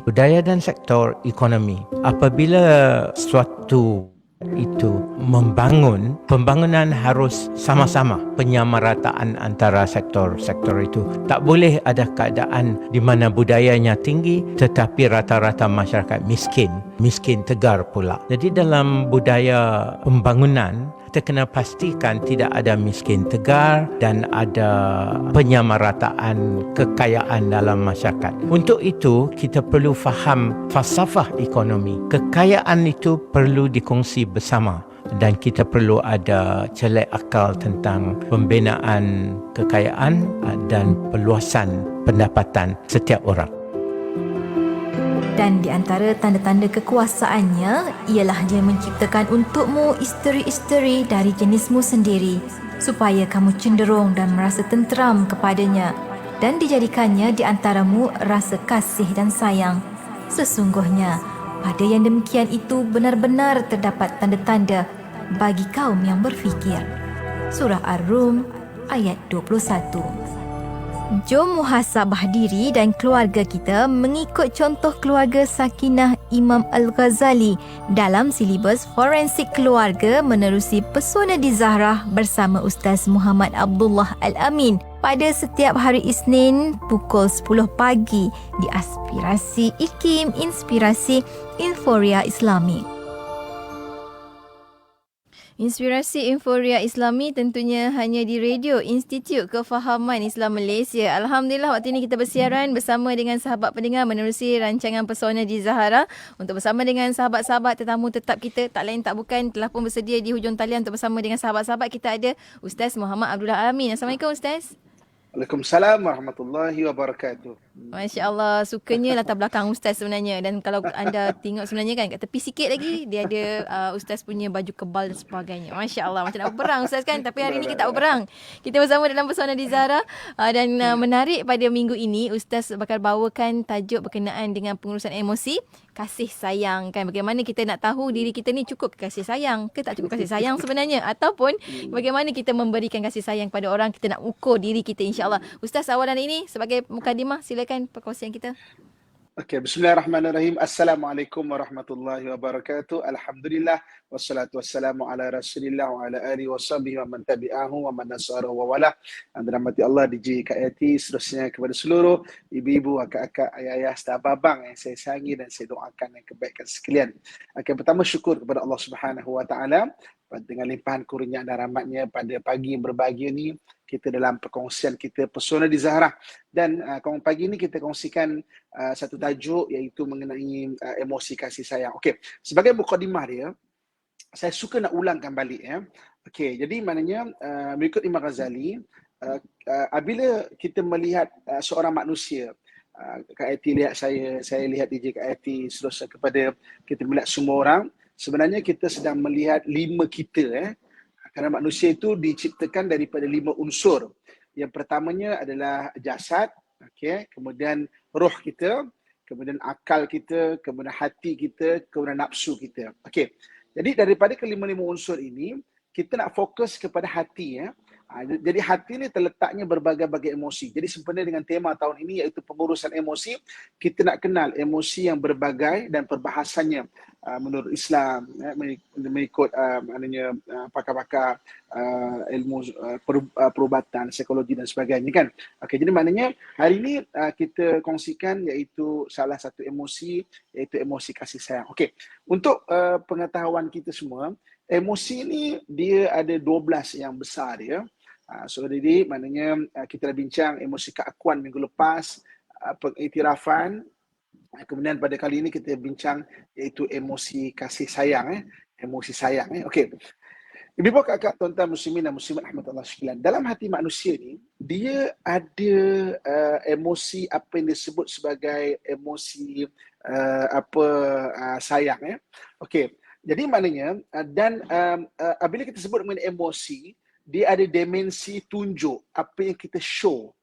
budaya dan sektor ekonomi. Apabila suatu itu membangun, pembangunan harus sama-sama, penyamarataan antara sektor-sektor itu. Tak boleh ada keadaan di mana budayanya tinggi tetapi rata-rata masyarakat miskin tegar pula. Jadi dalam budaya pembangunan, kita kena pastikan tidak ada miskin tegar dan ada penyamarataan kekayaan dalam masyarakat. Untuk itu, kita perlu faham falsafah ekonomi. Kekayaan itu perlu dikongsi bersama dan kita perlu ada celak akal tentang pembinaan kekayaan dan perluasan pendapatan setiap orang. Dan di antara tanda-tanda kekuasaannya ialah dia menciptakan untukmu isteri-isteri dari jenismu sendiri supaya kamu cenderung dan merasa tenteram kepadanya dan dijadikannya di antaramu rasa kasih dan sayang. Sesungguhnya pada yang demikian itu benar-benar terdapat tanda-tanda bagi kaum yang berfikir. Surah Ar-Rum ayat 21. Jom muhasabah diri dan keluarga kita mengikut contoh keluarga Sakinah Imam Al-Ghazali dalam silibus Forensik Keluarga menerusi Pesona di Zahrah bersama Ustaz Muhammad Abdullah Al-Amin pada setiap hari Isnin pukul 10 pagi di Aspirasi IKIM Inspirasi Inforia Islami. Inspirasi Inforia Islami tentunya hanya di Radio Institut Kefahaman Islam Malaysia. Alhamdulillah waktu ini kita bersiaran bersama dengan sahabat pendengar menerusi rancangan Pesona di Zahara. Untuk bersama dengan sahabat-sahabat tetamu tetap kita, tak lain tak bukan, telah pun bersedia di hujung talian untuk bersama dengan sahabat-sahabat kita ada Ustaz Muhammad Abdullah Amin. Assalamualaikum Ustaz. Waalaikumsalam warahmatullahi wabarakatuh. Masya Allah, sukanya latar belakang Ustaz sebenarnya. Dan kalau anda tengok sebenarnya kan kat tepi sikit lagi, dia ada Ustaz punya baju kebal dan sebagainya. Masya Allah, macam nak berperang Ustaz kan. Tapi hari ini kita tak berperang. Kita bersama dalam Pesona di Zahra. Dan menarik pada minggu ini, Ustaz bakal bawakan tajuk berkenaan dengan pengurusan emosi, kasih sayang kan. Bagaimana kita nak tahu diri kita ni cukup kasih sayang ke tak cukup kasih sayang sebenarnya. Ataupun bagaimana kita memberikan kasih sayang pada orang, kita nak ukur diri kita insyaAllah. Ustaz, awalan ini sebagai mukadimah, silakan perkongsian kita. Okey, bismillahirrahmanirrahim. Assalamualaikum warahmatullahi wabarakatuh. Alhamdulillah wassalatu wassalamu ala Rasulillah wa ala alihi washabihi wa man tabi'ahu wa man nasarahu wa wala. Dirahmati Allah, DJ Kak Yati, seterusnya kepada seluruh ibu-ibu, akak-akak, ayah-ayah, serta abang yang saya sayangi dan saya doakan yang kebaikan sekalian. Okey, pertama syukur kepada Allah Subhanahu wa taala dengan limpahan kurnia dan rahmatnya pada pagi yang berbahagia ni, kita dalam perkongsian kita Pesona di Zahra. Dan pagi ini kita kongsikan satu tajuk iaitu mengenai emosi kasih sayang. Okey, sebagai mukadimah dia, saya suka nak ulangkan balik ya. Okey, jadi maknanya mengikut Imam Ghazali, apabila kita melihat seorang manusia, Kak Ati lihat saya lihat DJ Kak Ati, seterusnya kepada kita melihat semua orang, sebenarnya kita sedang melihat lima kita. Kerana manusia itu diciptakan daripada 5 unsur. Yang pertamanya adalah jasad, okay, kemudian roh kita, kemudian akal kita, kemudian hati kita, kemudian nafsu kita. Okay. Jadi daripada kelima-lima unsur ini, kita nak fokus kepada hati. Jadi hati ni terletaknya berbagai-bagai emosi. Jadi sempena dengan tema tahun ini iaitu pengurusan emosi, kita nak kenal emosi yang berbagai dan perbahasannya menurut Islam, mengikut maknanya pakar-pakar ilmu perubatan, psikologi dan sebagainya kan. Okey, jadi maknanya hari ini kita kongsikan iaitu salah satu emosi iaitu emosi kasih sayang. Okey, untuk pengetahuan kita semua, emosi ni dia ada 12 yang besar dia. So jadi maknanya kita dah bincang emosi keakuan minggu lepas, pengiktirafan. Kemudian pada kali ini kita bincang iaitu emosi kasih sayang. Emosi sayang. Okey. Ibu-ibu, kakak, tuan-tuan muslimin dan muslimat rahmatullah sekalian. Dalam hati manusia ni, dia ada emosi apa yang disebut sebagai emosi sayang. Okey. Jadi maknanya dan apabila kita sebut mengenai emosi, dia ada dimensi tunjuk apa yang kita show,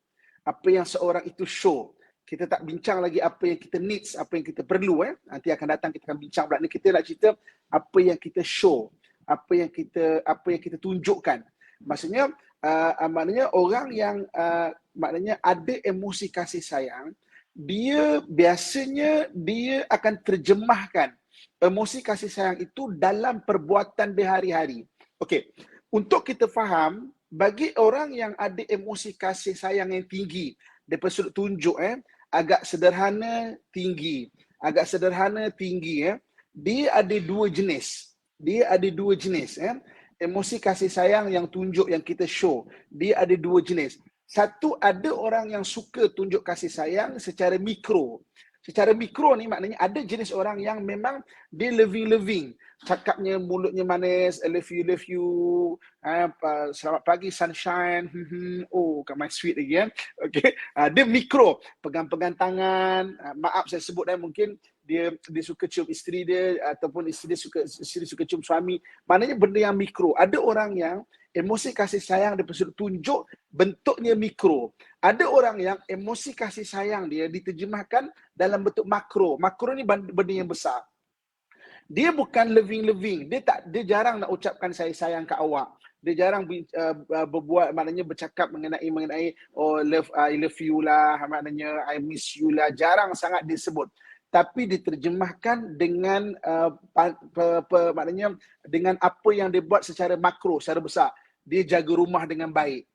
apa yang seorang itu show. Kita tak bincang lagi apa yang kita needs, apa yang kita perlu. Nanti akan datang kita akan bincang pula ni. Kita nak cerita apa yang kita show, apa yang kita tunjukkan. Maksudnya maknanya orang yang maknanya ada emosi kasih sayang, dia biasanya dia akan terjemahkan emosi kasih sayang itu dalam perbuatan dia hari-hari. Okey, untuk kita faham, bagi orang yang ada emosi kasih sayang yang tinggi, daripada sudut tunjuk agak sederhana tinggi, dia ada dua jenis. Emosi kasih sayang yang tunjuk yang kita show, dia ada dua jenis. Satu, ada orang yang suka tunjuk kasih sayang secara mikro. Secara mikro ni maknanya ada jenis orang yang memang dia loving. Cakapnya, mulutnya manis, I love you, selamat pagi sunshine, oh kat my sweet lagi okay. Dia mikro, pegang-pegang tangan, maaf saya sebut mungkin dia suka cium isteri dia ataupun isteri suka cium suami. Maknanya benda yang mikro. Ada orang yang emosi kasih sayang daripada sudut tunjuk bentuknya mikro. Ada orang yang emosi kasih sayang dia diterjemahkan dalam bentuk makro. Makro ni benda yang besar. Dia bukan loving. Dia jarang nak ucapkan saya sayang kat awak. Dia jarang berbuat, maknanya bercakap mengenai oh I love you lah, maknanya I miss you lah. Jarang sangat disebut. Tapi diterjemahkan dengan maknanya dengan apa yang dia buat secara makro, secara besar. Dia jaga rumah dengan baik.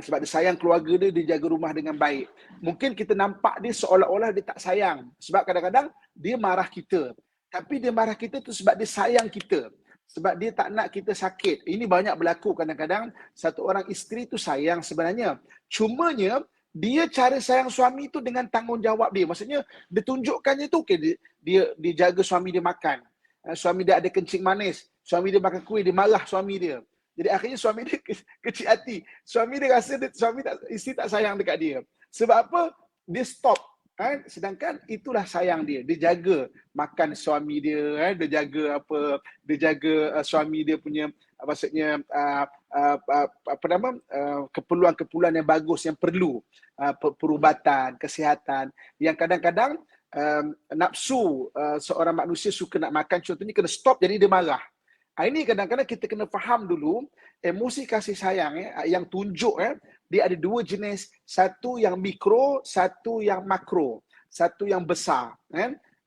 Sebab dia sayang keluarga dia jaga rumah dengan baik. Mungkin kita nampak dia seolah-olah dia tak sayang. Sebab kadang-kadang dia marah kita. Tapi dia marah kita tu sebab dia sayang kita. Sebab dia tak nak kita sakit. Ini banyak berlaku kadang-kadang. Satu orang isteri tu sayang sebenarnya. Cumanya, dia cara sayang suami tu dengan tanggungjawab dia. Maksudnya, dia tunjukkannya tu, okay, dia jaga suami dia makan. Suami dia ada kencing manis. Suami dia makan kuih, dia marah suami dia. Jadi akhirnya suami dia kecil hati. Suami dia rasa isteri tak sayang dekat dia. Sebab apa? Dia stop. Sedangkan itulah sayang dia. Dia jaga makan suami dia. Dia jaga suami dia punya, maksudnya keperluan-keperluan yang bagus yang perlu, perubatan, kesihatan, yang kadang-kadang nafsu seorang manusia suka nak makan, contohnya kena stop, jadi dia marah. Ini kadang-kadang kita kena faham dulu emosi kasih sayang yang tunjuk dia ada dua jenis, satu yang mikro, satu yang makro, satu yang besar.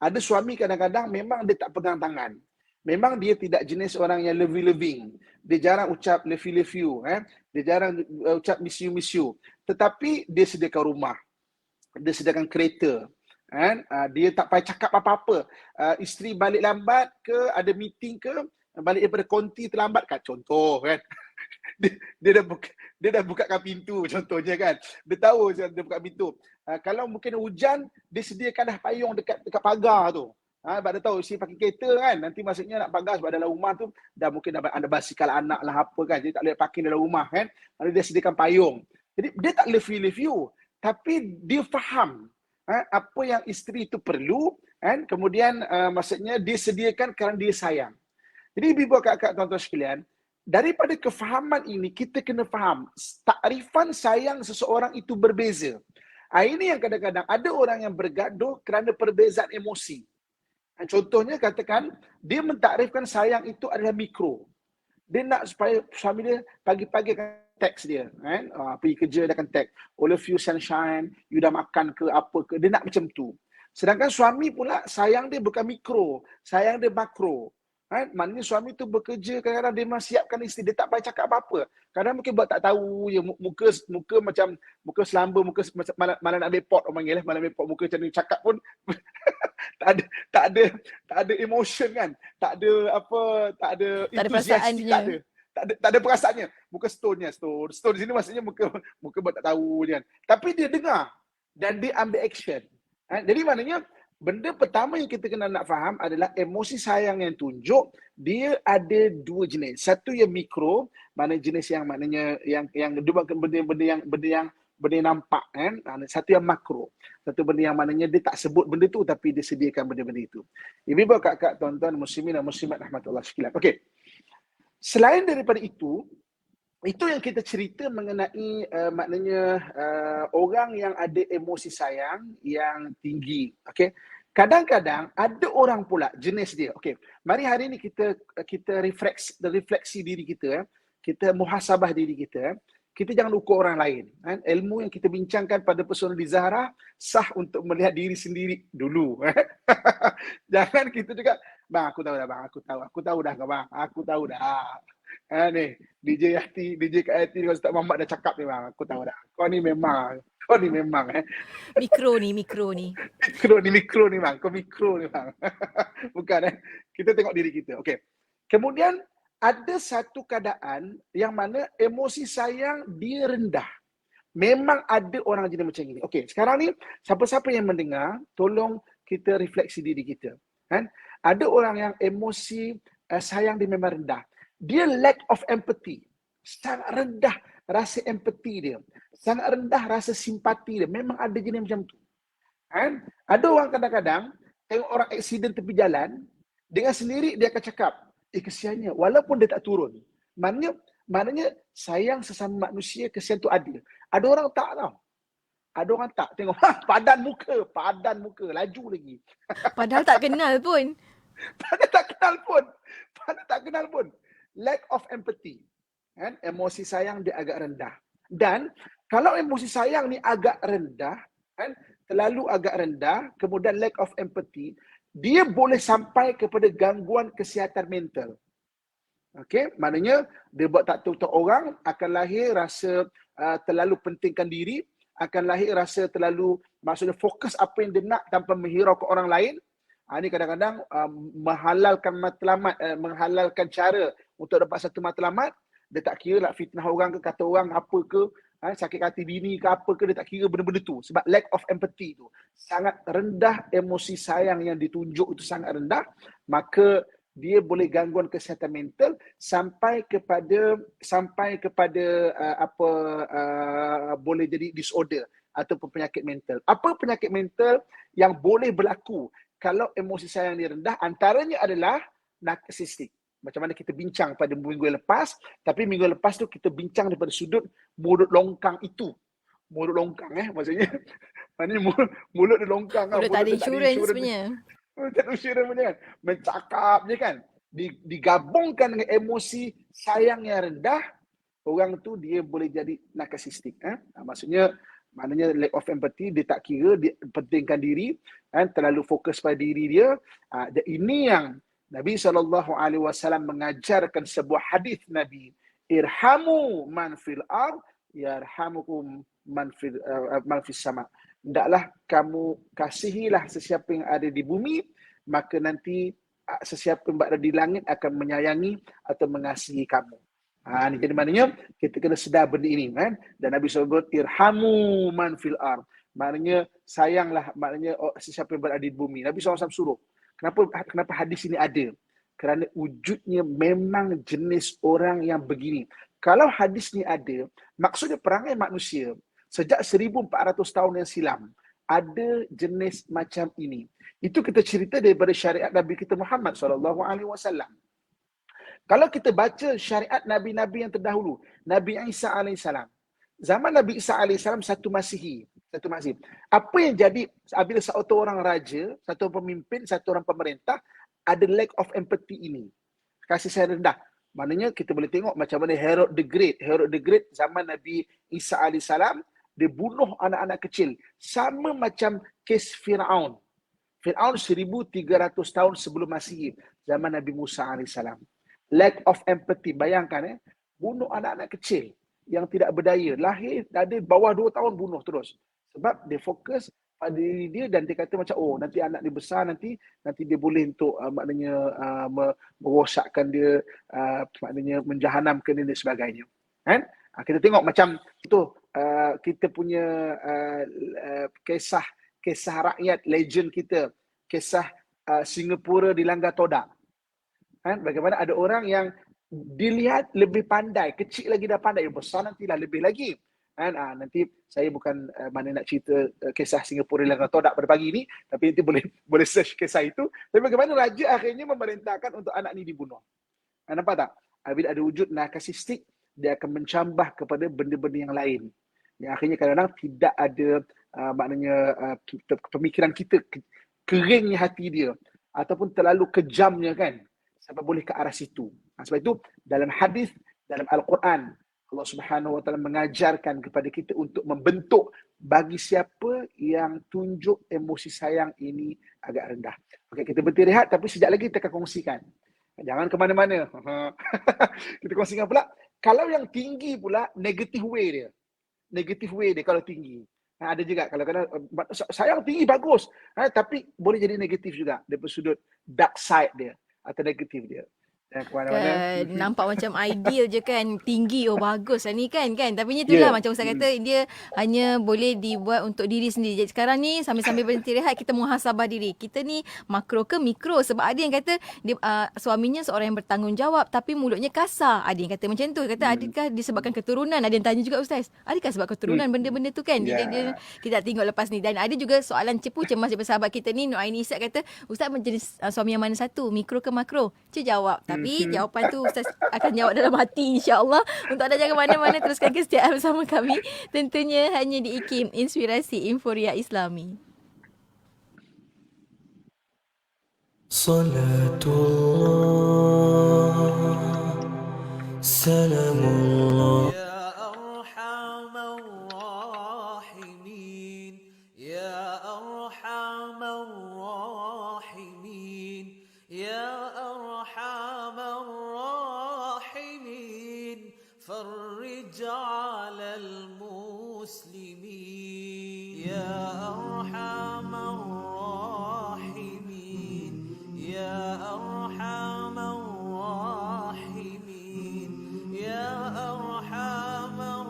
Ada suami kadang-kadang memang dia tak pegang tangan. Memang dia tidak jenis orang yang loving. Dia jarang ucap love you. Dia jarang ucap miss you. Tetapi dia sediakan rumah. Dia sediakan kereta. Dia tak payah cakap apa-apa. Isteri balik lambat ke, ada meeting ke, balik daripada konti terlambat kan, contoh kan. Dia dah bukakan pintu contohnya kan. Dia tahu dia buka pintu. Kalau mungkin hujan, dia sediakan dah payung dekat pagar tu. Sebab dia tahu si pakai kereta kan, nanti maksudnya nak pagar sebab dalam rumah tu dah mungkin ada basikal anak lah apa kan, jadi tak boleh parking dalam rumah kan. Lalu dia sediakan payung. Jadi dia tak love you, tapi dia faham apa yang isteri itu perlu kan. Kemudian maksudnya dia sediakan kerana dia sayang. Jadi ibu kakak tuan-tuan sekalian, daripada kefahaman ini kita kena faham takrifan sayang seseorang itu berbeza. Ini yang kadang-kadang ada orang yang bergaduh kerana perbezaan emosi. Contohnya katakan dia mentakrifkan sayang itu adalah mikro. Dia nak supaya suami dia pagi-pagi akan teks dia kan, pergi kerja dia akan teks, oh love you sunshine, you dah makan ke apa ke, dia nak macam tu. Sedangkan suami pula sayang dia bukan mikro, sayang dia makro. Maknanya suami tu bekerja, kadang-kadang dia memang siapkan isteri, dia tak payah cakap apa-apa. Kadang mungkin buat tak tahu je, muka macam muka selamba, muka malah nak ambil pot, orang panggil malah ambil pot, muka macam ni, cakap pun tak ada emotion kan, tak ada enthusiastic, tak ada perasaannya. Muka stone di sini maksudnya muka buat tak tahu je kan. Tapi dia dengar dan dia ambil action. Jadi maknanya benda pertama yang kita kena nak faham adalah emosi sayang yang tunjuk, dia ada dua jenis. Satu yang mikro, mana jenis yang maknanya yang benda yang nampak kan. Satu yang makro. Satu benda yang maknanya dia tak sebut benda tu tapi dia sediakan benda-benda itu. Ibu-ibu, kakak, tuan-tuan, muslimin dan muslimat rahmatullah sekalian. Okey. Selain daripada itu yang kita cerita mengenai maknanya orang yang ada emosi sayang yang tinggi. Okey. Kadang-kadang ada orang pula jenis dia. Okey. Mari hari ini kita refleksi diri kita, kita muhasabah diri kita. kita jangan ukur orang lain. Kan? Ilmu yang kita bincangkan pada personality Zahra sah untuk melihat diri sendiri dulu. Jangan kita juga, bang aku tahu dah bang, aku tahu dah bang, aku tahu dah. Ni DJ Yati, DJ Kak Yati dengan Ustaz Muhammad dah cakap ni bang, aku tahu dah. Kau ni memang Mikro ni. mikro ni bang, kau mikro ni bang. Bukan kita tengok diri kita. Okey. Kemudian ada satu keadaan yang mana emosi sayang dia rendah. Memang ada orang jenis macam ini. Okey, sekarang ni siapa-siapa yang mendengar, tolong kita refleksi diri kita. Kan? Ada orang yang emosi sayang dia memang rendah. Dia lack of empathy. Sangat rendah rasa empathy dia. Sangat rendah rasa simpati dia. Memang ada jenis macam tu. Kan? Ada orang kadang-kadang tengok orang aksiden tepi jalan, dengan sendiri dia akan cakap, kesiannya, walaupun dia tak turun. Maknanya sayang sesama manusia, kesian tu adil. Ada orang tak tau. Ada orang tak. Tengok, padan muka, laju lagi. Padahal tak kenal pun. Padahal tak kenal pun. Lack of empathy. Kan? Emosi sayang dia agak rendah. Dan kalau emosi sayang ni agak rendah, kan? Terlalu agak rendah, kemudian lack of empathy, dia boleh sampai kepada gangguan kesihatan mental. Okey, maknanya dia buat tak tahu orang, akan lahir rasa terlalu pentingkan diri, akan lahir rasa terlalu, maksudnya fokus apa yang dia nak tanpa menghiraukan orang lain. Ini kadang-kadang menghalalkan matlamat, menghalalkan cara untuk dapat satu matlamat. Dia tak kira nak fitnah orang ke, kata orang apa ke, sakit hati bini ke apa ke, dia tak kira benda-benda tu. Sebab lack of empathy tu. Sangat rendah emosi sayang yang ditunjuk itu sangat rendah. Maka dia boleh gangguan kesihatan mental sampai kepada boleh jadi disorder ataupun penyakit mental. Apa penyakit mental yang boleh berlaku kalau emosi sayang ni rendah? Antaranya adalah narcissistic. Macam mana kita bincang pada minggu yang lepas, tapi minggu lepas tu kita bincang daripada sudut mulut longkang itu. Mulut longkang maksudnya. Maknanya mulut dia longkang. Mulut tak ada insurans punya. Tak ada insurans punya kan. Mencakap je kan. Digabungkan dengan emosi sayang yang rendah, orang tu dia boleh jadi narcissistic. Maknanya lack of empathy, dia tak kira, dia pentingkan diri, terlalu fokus pada diri dia. Dan ini yang Nabi SAW mengajarkan sebuah hadis Nabi, irhamu man fil ard yarhamukum man fis sama. Hendaklah kamu kasihilah sesiapa yang ada di bumi, maka nanti sesiapa yang berada di langit akan menyayangi atau mengasihi kamu. Jadi maknanya kita kena sedar benda ini kan. Dan Nabi SAW irhamu man fil ard. Maknanya sayanglah, maknanya sesiapa yang berada di bumi. Nabi SAW suruh. Kenapa hadis ini ada? Kerana wujudnya memang jenis orang yang begini. Kalau hadis ni ada, maksudnya perangai manusia sejak 1400 tahun yang silam ada jenis macam ini. Itu kita cerita daripada syariat Nabi kita Muhammad SAW. Kalau kita baca syariat Nabi-Nabi yang terdahulu, Nabi Isa AS, zaman Nabi Isa AS satu Masihi. Apa yang jadi apabila satu orang raja, satu orang pemimpin, satu orang pemerintah ada lack of empathy ini. Kasih sayang rendah. Maknanya kita boleh tengok macam mana Herod the Great. Herod the Great zaman Nabi Isa AS, dia bunuh anak-anak kecil. Sama macam kes Fir'aun. Fir'aun 1300 tahun sebelum Masihi, zaman Nabi Musa AS. Lack of empathy. Bayangkan bunuh anak-anak kecil yang tidak berdaya. Lahir ada bawah 2 tahun bunuh terus. Sebab dia fokus pada diri dia dan dia kata macam nanti anak dia besar nanti dia boleh untuk merosakkan dia, maknanya menjahanamkan dia dan sebagainya. Kan? Kita tengok macam itu kita punya kisah rakyat legend kita, kisah Singapura dilanggar todak. Kan? Bagaimana ada orang yang dilihat lebih pandai, kecil lagi dah pandai, besar nantilah lebih lagi. Nanti saya bukan mana nak cerita kisah Singapura dilanggar todak pada pagi ni, tapi nanti boleh search kisah itu. Tapi bagaimana raja akhirnya memerintahkan untuk anak ni dibunuh. Nampak tak? Bila ada wujud narcissistic, dia akan mencambah kepada benda-benda yang lain. Yang akhirnya kadang-kadang tidak ada maknanya pemikiran kita, keringnya hati dia ataupun terlalu kejamnya kan, sampai boleh ke arah situ. Sebab itu dalam hadis, dalam Al-Quran, Allah Subhanahu Wa Taala mengajarkan kepada kita untuk membentuk bagi siapa yang tunjuk emosi sayang ini agak rendah. Okey, kita berhenti rehat tapi sekejap lagi kita akan kongsikan. Jangan ke mana-mana. Kita kongsikan pula kalau yang tinggi pula negative way dia. Negative way dia kalau tinggi. Ada juga kalau kadang sayang tinggi bagus, tapi boleh jadi negatif juga daripada sudut dark side dia atau negatif dia. Dan ke mana-mana. Kan nampak macam ideal je kan, tinggi, oh bagus lah ni kan. Tapi Ya. itulah macam Ustaz kata, dia hanya boleh dibuat untuk diri sendiri. Jadi sekarang ni sambil-sambil berhenti rehat, kita muhasabah diri. Kita ni makro ke mikro? Sebab ada yang kata dia, suaminya seorang yang bertanggungjawab tapi mulutnya kasar. Ada yang kata macam tu. Kata adakah disebabkan keturunan? Ada yang tanya juga Ustaz, adakah sebab keturunan benda-benda tu kan? Ya. Dia kita tengok lepas ni. Dan ada juga soalan cepu cemas daripada sahabat kita ni, Nur Aini Izzat kata, Ustaz menjadi suami yang mana satu, mikro ke makro? Cik jawab. Tapi jawapan tu Ustaz akan jawab dalam hati, insya-Allah. Untuk anda jangan mana-mana, teruskan kesetiaan bersama kami. Tentunya hanya di IKIM, Inspirasi Inforia Islami. Salatullah, salamullah. Ya arhamar rahimin, ya arhamar rahimin, ya arhamar rahimin, farrij 'alal muslimin, ya arhamar rahimin, ya arhamar rahimin, ya arhamar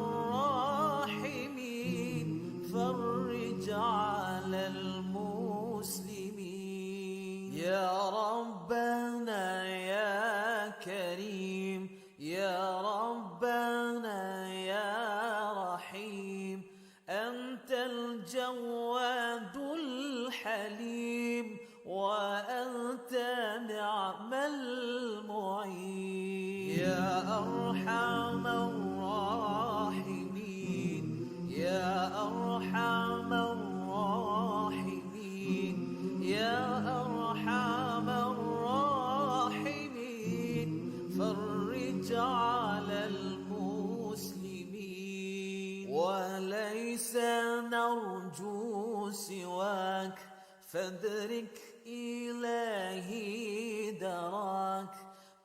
rahimin, farrij 'alal muslimin, ya rabbana ya karim, ya rabbana ya rahim, antal jawadul halim, wa anta ni'mal mu'in, ya arhamar rahimin, ya arhamar rahimin, ya arhamar rahimin, farrij 'alal muslimin, wa laysa narju siwak, فادرك إلهي دراك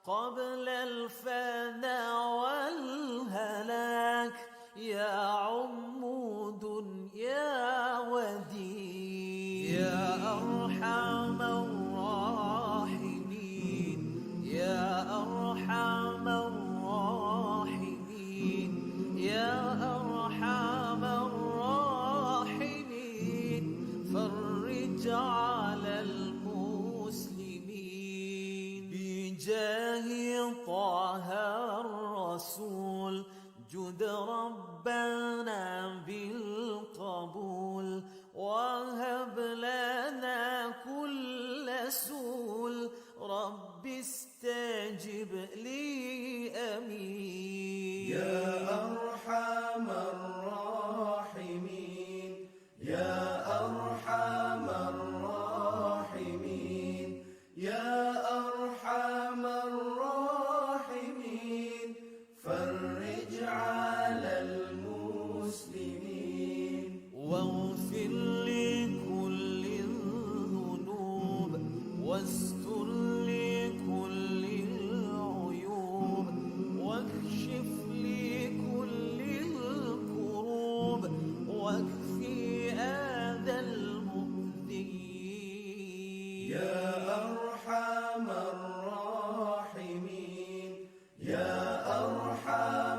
قبل الفناء والهلاك، يا عمود يا ودي، يا أرحم الراحمين، يا أرحم الراحمين، يا أرحم الراحمين، فرج على المسلمين بجاه طه الرسول، جد ربنا بالقبول، وهب لنا كل سول، رب استجب لي أمين، يا أرحم الراحمين، يا أرحم الراحمين، يا أرحم الراحمين، فرج على المسلمين، واغفر لكل الذنوب، واستر لكل العيوب، واكشف لكل الكروب، واكفي أذى المؤذين، يا أرحم الراحمين، يا أرحم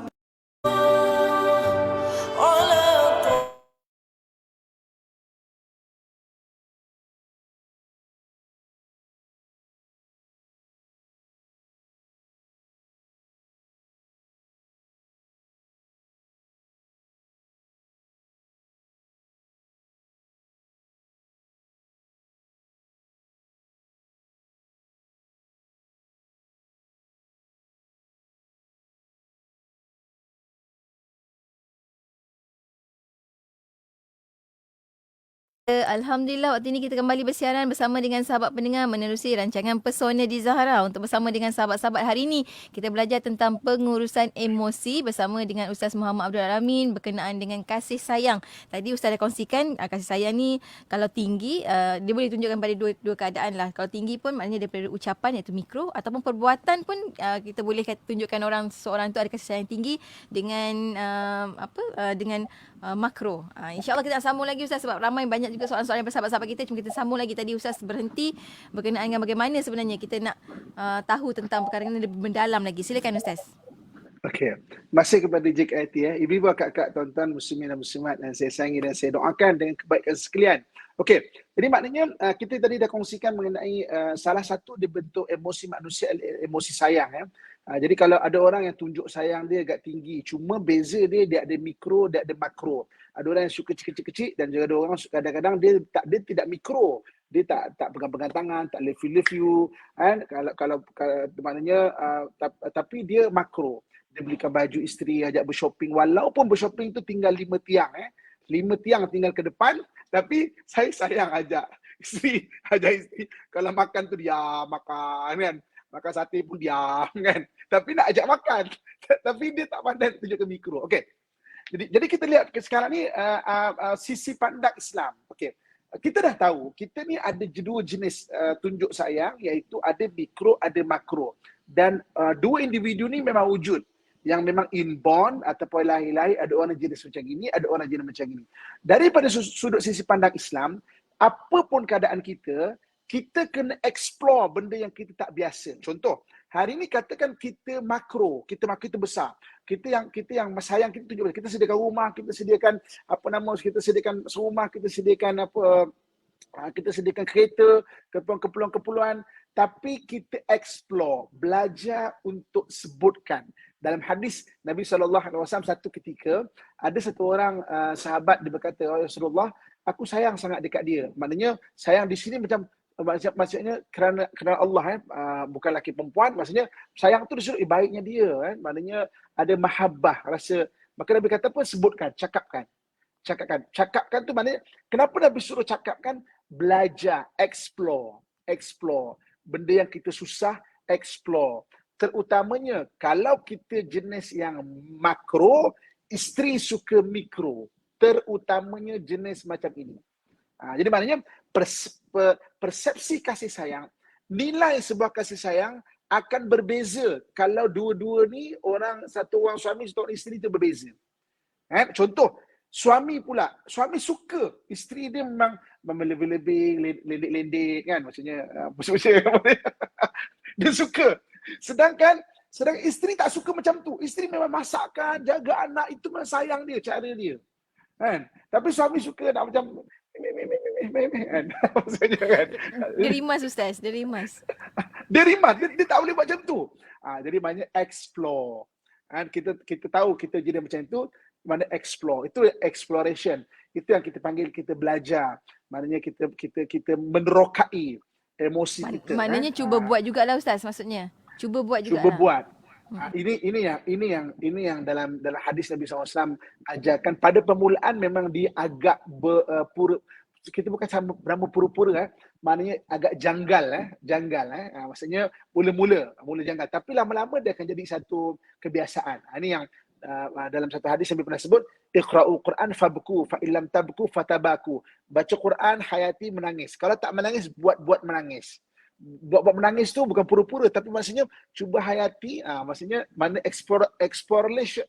Alhamdulillah waktu ini kita kembali bersiaran bersama dengan sahabat pendengar menerusi rancangan Pesona di Zahra. Untuk bersama dengan sahabat-sahabat hari ini, kita belajar tentang pengurusan emosi bersama dengan Ustaz Muhammad Abdul Alamin berkenaan dengan kasih sayang. Tadi Ustaz dah kongsikan kasih sayang ni kalau tinggi, dia boleh tunjukkan pada dua keadaan lah. Kalau tinggi pun maknanya daripada ucapan iaitu mikro, ataupun perbuatan pun kita boleh tunjukkan seorang tu ada kasih sayang tinggi dengan dengan makro. InsyaAllah kita nak sambung lagi Ustaz sebab ramai banyak juga soalan-soalan daripada sahabat-sahabat kita. Cuma kita sambung lagi. Tadi Ustaz berhenti berkenaan dengan bagaimana sebenarnya kita nak tahu tentang perkara ini lebih mendalam lagi. Silakan Ustaz. Okey. Masih kepada JKIT ibu-ibu, kakak, tuan-tuan, muslimin dan muslimat yang saya sayangi dan saya doakan dengan kebaikan sekalian. Okey. Jadi maknanya kita tadi dah kongsikan mengenai salah satu bentuk emosi manusia, emosi sayang ya. Jadi kalau ada orang yang tunjuk sayang dia agak tinggi, cuma beza dia ada mikro, dia ada makro. Ada orang yang suka kecil-kecil dan juga ada orang kadang-kadang dia tidak mikro. Dia tak pegang-pegang tangan, tak love you kan. Kalau maknanya tapi dia makro. Dia belikan baju isteri, ajak bershopping, walaupun bershopping tu tinggal 5 tiang 5 tiang tinggal ke depan, tapi saya sayang ajak isteri, kalau makan tu diam makan kan. Makan sate pun diam kan. Tapi nak ajak makan. Tapi dia tak pandai tunjuk ke mikro. Okey. Jadi kita lihat sekarang ni sisi pandang Islam. Okey. Kita dah tahu, kita ni ada dua jenis tunjuk sayang, iaitu ada mikro, ada makro. Dan dua individu ni memang wujud. Yang memang inborn ataupun lahir-lahir, ada orang jenis macam ini, ada orang jenis macam ini. Daripada sudut sisi pandang Islam, apapun keadaan kita kena explore benda yang kita tak biasa. Contoh, hari ni katakan kita makro kita besar. Kita yang sayang kita tunjuk, kita sediakan rumah, kita sediakan kita sediakan rumah, kita sediakan kereta, keperluan-keperluan, tapi kita explore, belajar untuk sebutkan. Dalam hadis Nabi SAW satu ketika ada satu orang sahabat dia berkata, "Ya Rasulullah, aku sayang sangat dekat dia." Maknanya sayang di sini maksudnya kerana Allah bukan lelaki perempuan, maksudnya sayang tu disuruh baiknya dia kan. Maknanya ada mahabbah, rasa. Maka Nabi kata apa? Sebutkan, cakapkan. Cakapkan tu maknanya kenapa Nabi suruh cakapkan? Belajar, explore. Benda yang kita susah, explore. Terutamanya kalau kita jenis yang makro, isteri suka mikro. Terutamanya jenis macam ini. Jadi maknanya persepsi kasih sayang, nilai sebuah kasih sayang akan berbeza kalau dua-dua ni satu orang suami, satu orang isteri tu berbeza. Contoh, suami suka isteri dia memang lebih-lebih, lendek-lendek kan, maksudnya dia suka. Sedangkan isteri tak suka macam tu. Isteri memang masakkan, jaga anak, itu memang sayang dia, cara dia. Kan? Tapi suami suka nak macam kan? Maksudnya kan. Dia rimas Ustaz, dia rimas. Dia tak boleh buat macam tu. Jadi banyak explore. Kan? Kita tahu kita jadi macam tu, mana explore. Itu exploration. Itu yang kita panggil kita belajar. Maknanya kita menerokai emosi kita. Maknanya cuba buat jugalah Ustaz maksudnya. Cuba buat juga. Cuba buat. Ini yang dalam hadis Nabi SAW ajarkan. Pada permulaan memang dia agak kita bukan sama berapa pura-pura maknanya agak janggal maksudnya mula janggal, tapi lama-lama dia akan jadi satu kebiasaan. Ini yang dalam satu hadis Nabi pernah sebut, iqra'u Quran fabku fa illam tabku fatabaku. Baca Quran hayati menangis. Kalau tak menangis buat menangis. Buat menangis tu bukan pura-pura, tapi maksudnya cuba hayati, maksudnya mana exploration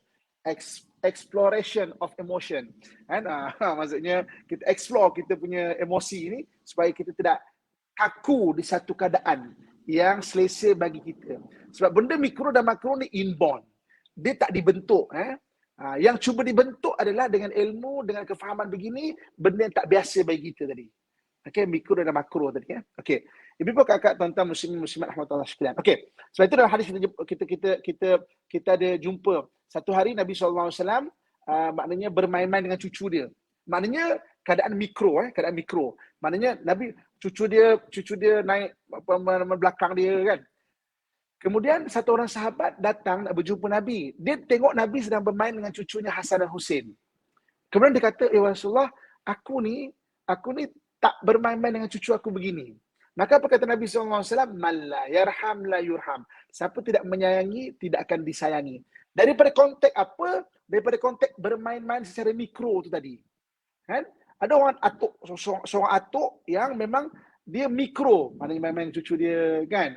of emotion kan. Maksudnya kita explore kita punya emosi ini supaya kita tidak kaku di satu keadaan yang selesa bagi kita. Sebab benda mikro dan makro ni inborn, dia tak dibentuk. Yang cuba dibentuk adalah dengan ilmu, dengan kefahaman begini, benda yang tak biasa bagi kita tadi. Okey, mikro dan makro tadi ya. Okey. Ibu-ibu, kakak, tuan-tuan, muslimin muslimat rahmatullah sekalian. Okey. Sebab itu dalam hadis kita ada jumpa satu hari Nabi SAW maknanya bermain-main dengan cucu dia. Maknanya keadaan mikro keadaan mikro. Maknanya Nabi cucu dia naik belakang dia kan. Kemudian satu orang sahabat datang nak berjumpa Nabi. Dia tengok Nabi sedang bermain dengan cucunya Hasan dan Husain. Kemudian dia kata, "Ya Rasulullah, aku ni aku ni tak bermain-main dengan cucu aku begini. Maka apa kata Nabi SAW? Man la yarham la yurham. Siapa tidak menyayangi, tidak akan disayangi. Daripada konteks apa? Daripada konteks bermain-main secara mikro tu tadi. Kan? Ada orang atuk, seorang atuk yang memang dia mikro, maknanya main-main dengan cucu dia kan.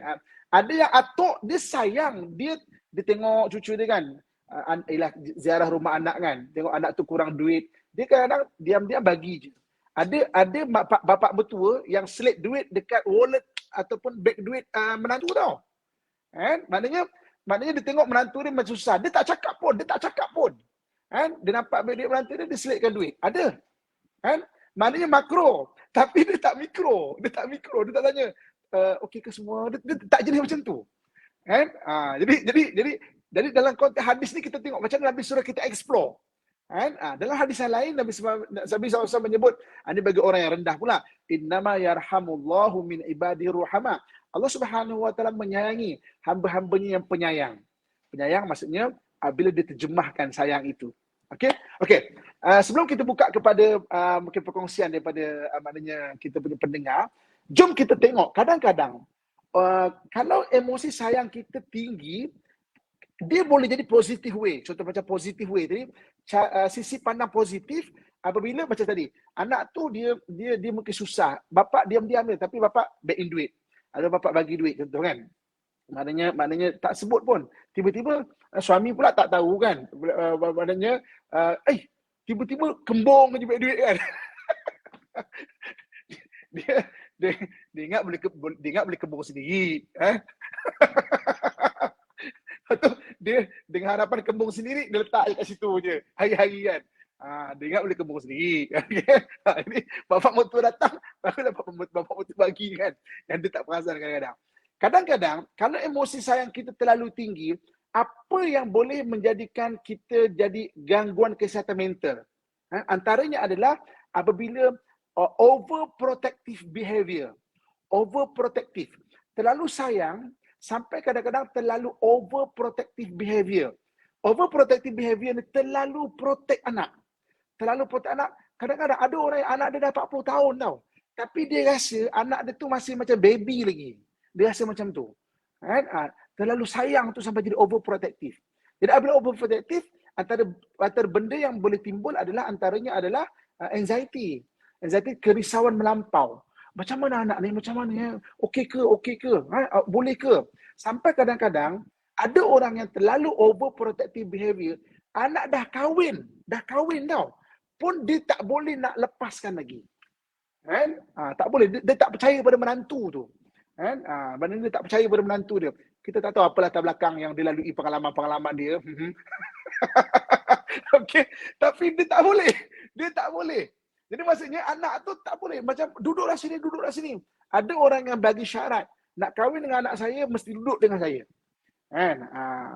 Ada yang atuk, dia sayang, dia tengok cucu dia kan. Ziarah rumah anak kan. Tengok anak tu kurang duit. Dia kadang-kadang diam-diam bagi je. Ada bapak mertua yang selit duit dekat wallet ataupun beg duit menantu tau. Kan? Maknanya dia tengok menantu dia macam susah. Dia tak cakap pun. Kan? Dia nampak beg duit menantu dia selitkan duit. Ada. Kan? Maknanya makro. Tapi dia tak mikro. Dia tak tanya, okey ke semua? Dia tak jenis macam tu. Kan? Jadi dalam konteks hadis ni kita tengok macam Nabi suruh kita explore. Kan? Dalam hadis yang lain Nabi SAW menyebut, ini bagi orang yang rendah pula, innama yarhamullahu min ibadihi ruhama. Allah Subhanahu wa taala menyayangi hamba-hambanya yang penyayang. Penyayang maksudnya bila diterjemahkan sayang itu. Okey. Sebelum kita buka kepada mungkin perkongsian daripada maknanya kita punya pendengar, jom kita tengok kadang-kadang kalau emosi sayang kita tinggi, dia boleh jadi positive way. Contoh macam positive way tadi, sisi pandang positif apabila macam tadi, anak tu dia mungkin susah, bapak diam-diam dia tapi bapak back in duit. Ada bapak bagi duit contoh kan. Maknanya tak sebut pun. Tiba-tiba suami pula tak tahu kan. Maknanya tiba-tiba kembung je back duit kan. dia ingat boleh kembung sendiri, Atau dia dengan harapan kembung sendiri, dia letak kat situ je hari-hari kan. Dia ingat boleh kembung sendiri. Ini bapak mertua datang, baru bapak mertua bagi kan. Yang dia tak perasan kadang-kadang. Kadang-kadang kalau emosi sayang kita terlalu tinggi, apa yang boleh menjadikan kita jadi gangguan kesihatan mental? Antaranya adalah apabila overprotective behavior. Overprotective. Terlalu sayang sampai kadang-kadang terlalu overprotective behavior. Overprotective behavior ni terlalu protect anak. Kadang-kadang ada orang yang anak dia dah 40 tahun tau. Tapi dia rasa anak dia tu masih macam baby lagi. Dia rasa macam tu. Kan? Terlalu sayang tu sampai jadi overprotective. Jadi apabila overprotective, antara benda yang boleh timbul antaranya adalah anxiety. Anxiety, kerisauan melampau. Macam mana anak ni? Macam mana ya? Okey ke? Boleh ke? Sampai kadang-kadang ada orang yang terlalu overprotective behavior, anak dah kahwin tau. Pun dia tak boleh nak lepaskan lagi. Kan? Tak boleh. Dia tak percaya pada menantu tu. Kan? Maknanya dia tak percaya pada menantu dia. Kita tak tahu apa latar belakang yang dilalui pengalaman-pengalaman dia. Okey. Tapi dia tak boleh. Jadi maksudnya anak tu tak boleh. Macam duduklah sini. Ada orang yang bagi syarat, nak kahwin dengan anak saya, mesti duduk dengan saya. Kan?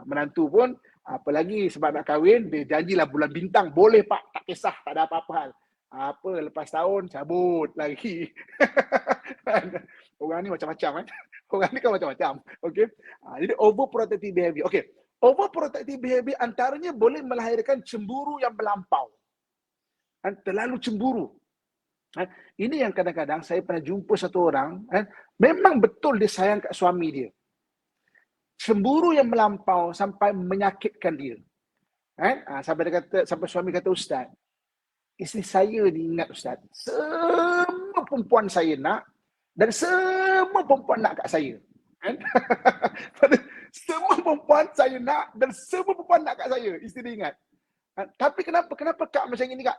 Menantu pun, apalagi sebab nak kahwin, dia janjilah bulan bintang. Boleh pak, tak kisah, tak ada apa-apa hal. Lepas tahun, cabut lagi. Orang ni macam-macam kan. Orang ni kan macam-macam. Okay? Jadi overprotective behavior. Okay. Overprotective behavior antaranya boleh melahirkan cemburu yang melampau. Terlalu cemburu. Ini yang kadang-kadang saya pernah jumpa satu orang, memang betul dia sayang kat suami dia. Cemburu yang melampau sampai menyakitkan dia. Sampai suami kata, Ustaz, isteri saya ni ingat Ustaz, semua perempuan saya nak dan semua perempuan nak kat saya. Semua perempuan saya nak dan semua perempuan nak kat saya. Isteri ingat. Tapi kenapa Kak macam ini Kak?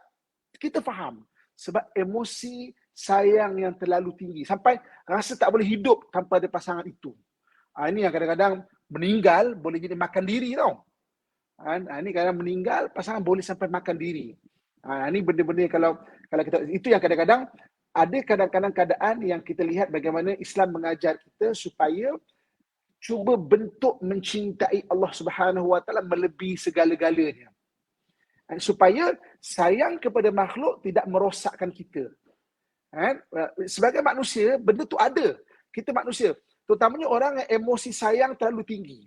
Kita faham. Sebab emosi sayang yang terlalu tinggi. Sampai rasa tak boleh hidup tanpa ada pasangan itu. Ini yang kadang-kadang meninggal boleh jadi makan diri tau. Ini kadang meninggal pasangan boleh sampai makan diri. Ini benda-benda kalau kita, itu yang kadang-kadang ada kadang-kadang keadaan yang kita lihat bagaimana Islam mengajar kita supaya cuba bentuk mencintai Allah Subhanahu Wa Taala melebihi segala-galanya. Supaya sayang kepada makhluk tidak merosakkan kita. Sebagai manusia, benda tu ada. Kita manusia. Terutamanya orang yang emosi sayang terlalu tinggi.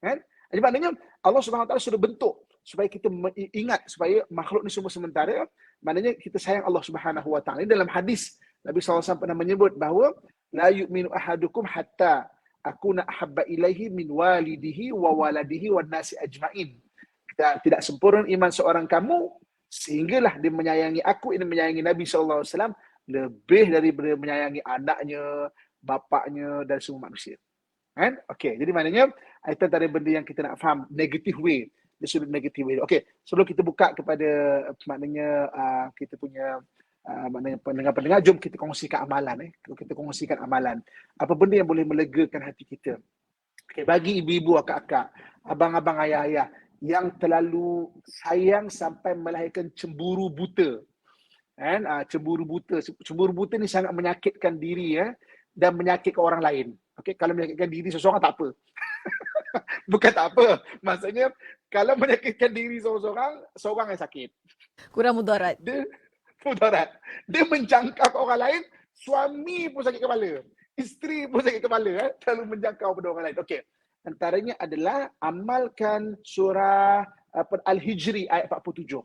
Jadi maknanya Allah Subhanahu Wa Taala sudah bentuk supaya kita ingat supaya makhluk ni semua sementara, maknanya kita sayang Allah Subhanahu Wa Taala. Ini dalam hadis Nabi SAW pernah menyebut bahawa la yu'minu ahadukum hatta akuna ahabba ilaihi min walidihi wa waladihi wan nasi ajmain. Tidak sempurna iman seorang kamu sehinggalah dia menyayangi aku, ini menyayangi Nabi SAW lebih daripada menyayangi anaknya, bapaknya dan semua manusia. Kan? Okey, jadi maknanya itu antara benda yang kita nak faham negative way, the sudut negative way. Okey, sebelum kita buka kepada maknanya kita punya maknanya pendengar-pendengar, jom kita kongsikan amalan. Kita kongsikan amalan. Apa benda yang boleh melegakan hati kita? Okay, bagi ibu-ibu, akak-akak, abang-abang, ayah-ayah yang terlalu sayang sampai melahirkan cemburu buta. Kan? Cemburu buta ni sangat menyakitkan diri dan menyakitkan orang lain. Okay, kalau menyakitkan diri seseorang tak apa. Bukan tak apa. Maksudnya kalau menyakitkan diri seorang yang sakit. Kurang mudarat. Dia menjangkau ke orang lain, suami pun sakit kepala, isteri pun sakit kepala, terlalu menjangkau pada orang lain. Okey. Antaranya adalah amalkan surah Al-Hijri ayat 47.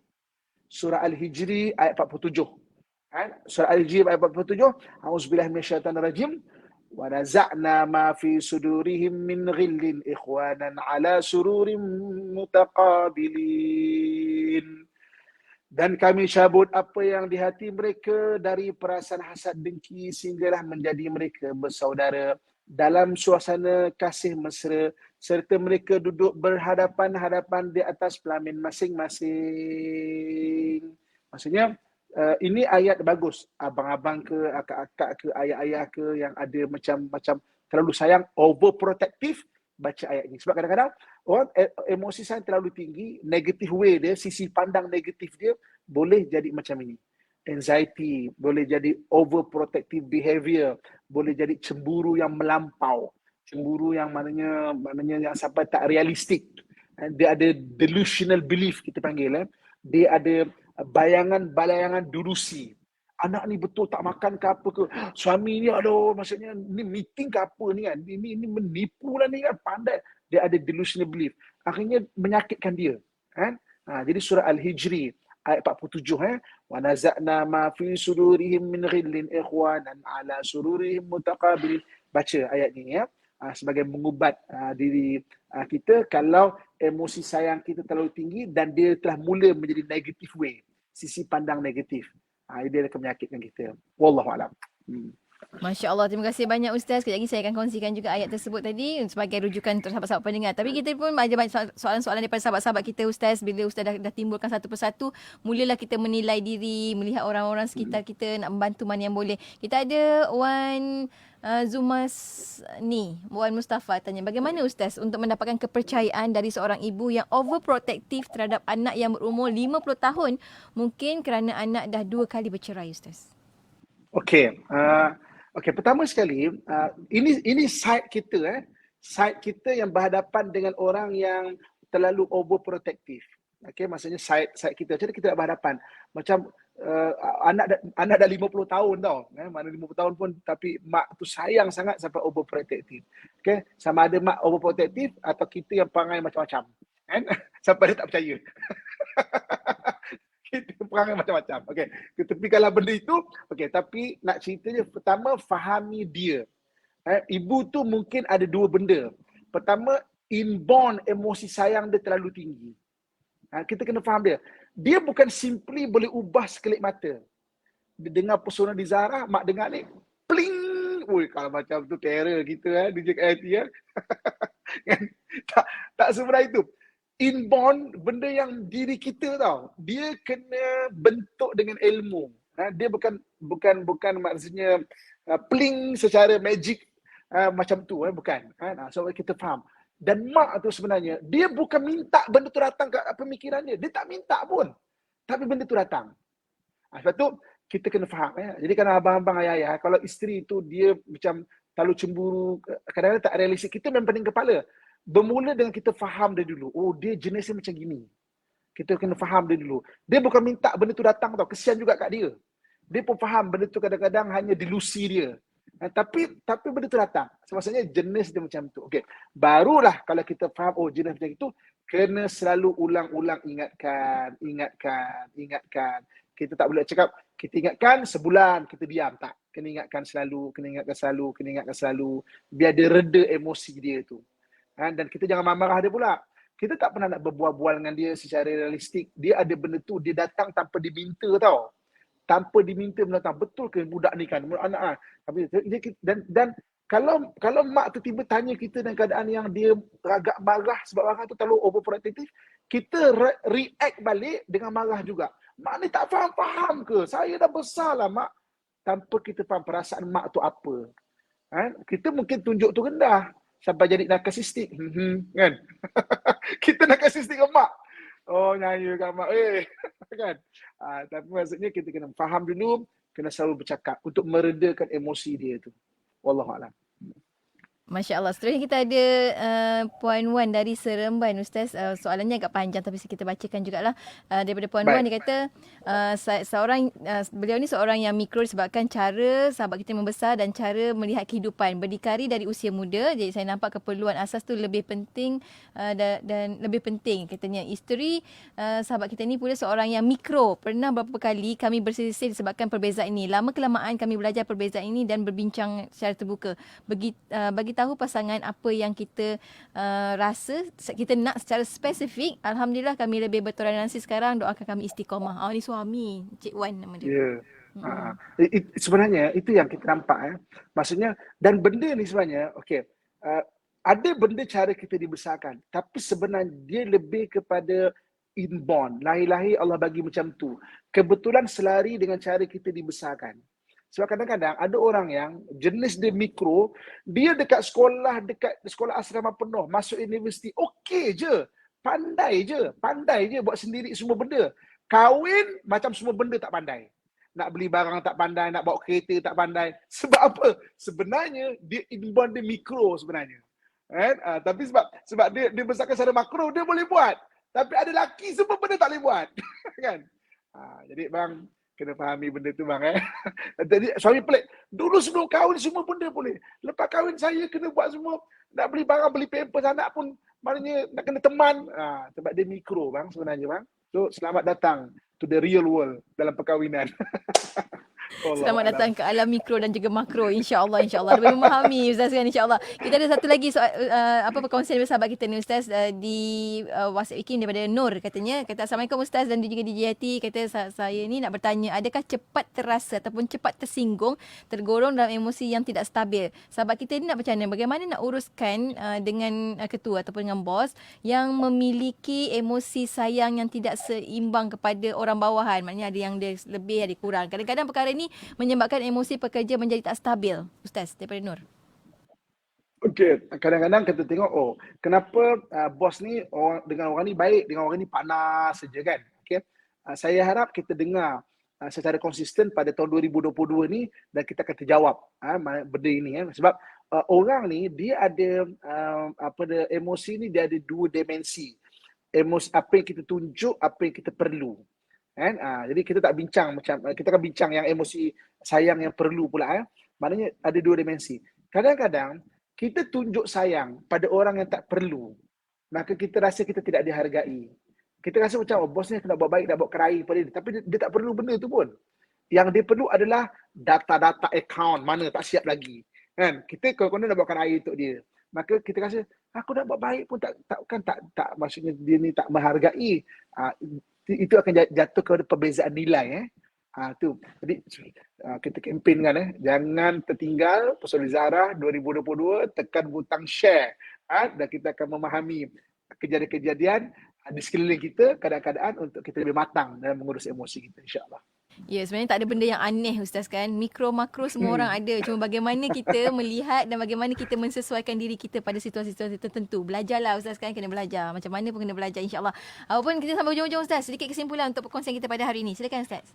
Surah Al-Hijri ayat 47. Surah Al-Hijri ayat 47, A'udzubillahi minasyaitonirrajim. Wa naza'na ma fi sudurihim min ghillin ikhwanan ala sururin mutaqabilin. Dan kami cabut apa yang di hati mereka dari perasaan hasad dengki sehinggalah menjadi mereka bersaudara dalam suasana kasih mesra serta mereka duduk berhadapan-hadapan di atas pelamin masing-masing. Maksudnya ini ayat bagus. Abang-abang ke, akak-akak ke, ayah-ayah ke yang ada macam terlalu sayang, overprotective, baca ayat ini. Sebab kadang-kadang orang emosi saya terlalu tinggi, negative way dia, sisi pandang negatif dia boleh jadi macam ini. Anxiety, boleh jadi overprotective behavior, boleh jadi cemburu yang melampau, cemburu yang maknanya yang sampai tak realistik. Dia ada delusional belief kita panggil. Dia ada bayangan delusi. Anak ni betul tak makan ke apa ke, suami ni aduh maksudnya ni meeting ke apa ni kan, ini menipu lah ni kan, pandai. Dia ada delusional belief, akhirnya menyakitkan dia kan. Jadi surah Al-Hijri ayat 47, wa naza'na ma fi sudurihim min ghillin ikhwanan ala sururihim mutaqabilin. Baca ayat ni sebagai mengubat diri kita kalau emosi sayang kita terlalu tinggi dan dia telah mula menjadi negative way, sisi pandang negatif. Dia akan menyakitkan kita. Wallahualam. Masya Allah, terima kasih banyak Ustaz. Sekejap lagi saya akan kongsikan juga ayat tersebut tadi sebagai rujukan untuk sahabat-sahabat pendengar. Tapi kita pun ada banyak soalan-soalan daripada sahabat-sahabat kita Ustaz. Bila Ustaz dah timbulkan satu persatu, mulalah kita menilai diri, melihat orang-orang sekitar kita, nak membantu mana yang boleh. Kita ada Wan Zumas ni, Wan Mustafa tanya, bagaimana Ustaz untuk mendapatkan kepercayaan dari seorang ibu yang overprotective terhadap anak yang berumur 50 tahun, mungkin kerana anak dah 2 kali bercerai Ustaz? Okey, pertama sekali, ini side kita, side kita yang berhadapan dengan orang yang terlalu overprotective. Okey, maksudnya side kita, jadi kita nak berhadapan. Macam anak dah 50 tahun tau, mana 50 tahun pun tapi mak tu sayang sangat sampai overprotective. Okey, sama ada mak overprotective atau kita yang perangai macam-macam, kan? Sampai dia tak percaya. Kita perangai macam-macam. Okey, tapi kalau benda itu, okey, tapi nak ceritanya pertama fahami dia. Ibu tu mungkin ada 2 benda. Pertama, inborn emosi sayang dia terlalu tinggi. Kita kena faham dia. Dia bukan simply boleh ubah sekelip mata. Dia dengar pesona di Zara, mak dengar ni, pling. Ui, kalau macam tu terror kita DJ KIT tak semudah itu. Inborn, benda yang diri kita tau. Dia kena bentuk dengan ilmu. Dia bukan maksudnya pling secara magic macam tu, bukan. So kita faham. Dan mak tu sebenarnya, dia bukan minta benda tu datang ke pemikiran dia. Dia tak minta pun. Tapi benda tu datang. Sebab tu, kita kena faham. Jadi kalau abang-abang, ayah-ayah, kalau isteri tu dia macam terlalu cemburu, kadang-kadang tak realistik, kita memang pening kepala. Bermula dengan kita faham dia dulu. Oh, dia jenisnya macam gini. Kita kena faham dia dulu. Dia bukan minta benda tu datang tau. Kesian juga kat dia. Dia pun faham benda tu kadang-kadang hanya delusi dia. Tapi benda tu datang. Maksudnya jenis dia macam tu. Okey. Barulah kalau kita faham, oh jenis macam itu, Kena selalu ulang-ulang ingatkan. Kita tak boleh cakap, kita ingatkan sebulan, kita diam. Tak. Kena ingatkan selalu. Biar dia reda emosi dia tu. Dan kita jangan marah dia pula. Kita tak pernah nak berbual-bual dengan dia secara realistik. Dia ada benda tu, dia datang tanpa diminta tau. Tanpa diminta datang. Betul ke budak ni kan? Anak tapi dan kalau mak tu tiba tanya kita dalam keadaan yang dia agak marah sebab orang tu terlalu overprotective, kita react balik dengan marah juga. Mak ni tak faham ke? Saya dah besar lah mak. Tanpa kita faham perasaan mak tu apa. Kita mungkin tunjuk tu rendah. Sampai jadi narcissistic. Kan? Kita narcissistic ke mak. Oh, nyanyi kat mak. Kan? Tapi maksudnya kita kena faham dulu. Kena selalu bercakap untuk meredakan emosi dia tu. Wallahualam. Masya Allah. Seterusnya kita ada Puan Wan dari Seremban, Ustaz. Soalannya agak panjang tapi kita bacakan jugalah. Daripada Puan Wan, dia kata beliau ni seorang yang mikro disebabkan cara sahabat kita membesar dan cara melihat kehidupan. Berdikari dari usia muda. Jadi saya nampak keperluan asas tu lebih penting dan lebih penting. Katanya isteri sahabat kita ni pula seorang yang mikro. Pernah beberapa kali kami berselisih disebabkan perbezaan ini. Lama kelamaan kami belajar perbezaan ini dan berbincang secara terbuka. Bagi tahu pasangan apa yang kita rasa kita nak secara spesifik. Alhamdulillah kami lebih bertoleransi sekarang. Doakan kami istiqamah. Ni suami Cik Wan nama dia. Sebenarnya itu yang kita nampak. Maksudnya, dan benda ni sebenarnya ada benda cara kita dibesarkan, tapi sebenarnya dia lebih kepada inborn. Lahir-lahir Allah bagi macam tu. Kebetulan selari dengan cara kita dibesarkan. Sebab kadang-kadang ada orang yang jenis dia mikro, dia dekat sekolah asrama penuh, masuk universiti, okey je. Pandai je buat sendiri semua benda. Kahwin macam semua benda tak pandai. Nak beli barang tak pandai, nak bawa kereta tak pandai. Sebab apa? Sebenarnya dia inborn dia mikro sebenarnya. Tapi sebab dia besarkan secara makro, dia boleh buat. Tapi ada lelaki semua benda tak boleh buat. Kan? Jadi bang, kena fahami benda tu bang. Jadi suami pelik. Dulu sebelum kahwin semua benda boleh. Lepas kahwin saya kena buat semua. Nak beli barang, beli pampers anak pun maknanya nak kena teman. Sebab dia mikro bang sebenarnya bang. So selamat datang to the real world dalam perkahwinan. Selamat datang ke alam mikro dan juga makro. InsyaAllah lebih memahami Ustaz kan, insyaAllah. Kita ada satu lagi soal, perkongsian daripada sahabat kita ni Ustaz, di WhatsApp Ikin daripada Nur. Kata Assalamualaikum Ustaz dan juga DJT. Kata saya ni nak bertanya, adakah cepat terasa ataupun cepat tersinggung, tergolong dalam emosi yang tidak stabil? Sahabat kita ni nak macam mana? Bagaimana nak uruskan dengan ketua ataupun dengan bos yang memiliki emosi sayang yang tidak seimbang kepada orang bawahan? Maknanya ada yang dia lebih, ada kurang. Kadang-kadang perkara ni menyebabkan emosi pekerja menjadi tak stabil. Ustaz, daripada Nur. Okey, kadang-kadang kita tengok, kenapa bos ni dengan orang ni baik, dengan orang ni panas saja kan. Okey. Saya harap kita dengar secara konsisten pada tahun 2022 ni dan kita akan terjawab benda ini sebab orang ni dia ada emosi ni dia ada dua dimensi. Emosi apa yang kita tunjuk, apa yang kita perlu. Jadi kita tak bincang kita akan bincang yang emosi sayang yang perlu pula. Maknanya ada dua dimensi. Kadang-kadang kita tunjuk sayang pada orang yang tak perlu, maka kita rasa kita tidak dihargai. Kita rasa macam bos ni nak buat baik, nak buat kerai pada dia, tapi dia tak perlu benda tu pun. Yang dia perlu adalah data-data account mana tak siap lagi. Kan? Kita kalau nak buatkan air untuk dia, maka kita rasa aku nak buat baik pun tak maksudnya dia ni tak menghargai. Itu akan jatuh kepada perbezaan nilai. Tu. Jadi kita kempen kan jangan tertinggal Pesona Zahra 2022, tekan butang share dan kita akan memahami kejadian-kejadian di sekeliling kita, keadaan-keadaan untuk kita lebih matang dalam mengurus emosi kita, insya-Allah. Ya, sebenarnya tak ada benda yang aneh Ustaz kan. Mikro, makro semua orang ada. Cuma bagaimana kita melihat dan bagaimana kita mensesuaikan diri kita pada situasi-situasi tertentu. Belajarlah Ustaz kan, kena belajar. Macam mana pun kena belajar, insyaAllah. Apapun kita sampai ujung-ujung Ustaz. Sedikit kesimpulan untuk perkongsian kita pada hari ini. Silakan Ustaz.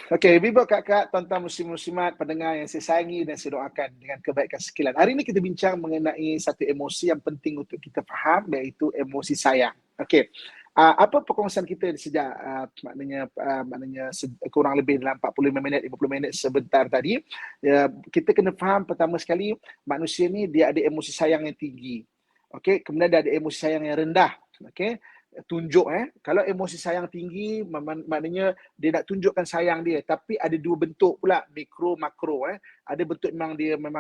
Okey, Bibo kakak, tuan-tuan muslim-muslimat, pendengar yang saya sayangi dan saya doakan dengan kebaikan sekilan. Hari ini kita bincang mengenai satu emosi yang penting untuk kita faham, iaitu emosi sayang. Okey. Apa perkongsian kita sejak maknanya kurang lebih dalam 45 minit, 50 minit sebentar tadi, kita kena faham pertama sekali manusia ni dia ada emosi sayang yang tinggi. Okey, kemudian dia ada emosi sayang yang rendah. Okey, tunjuk kalau emosi sayang tinggi maknanya dia nak tunjukkan sayang dia, tapi ada dua bentuk pula, mikro makro Ada bentuk memang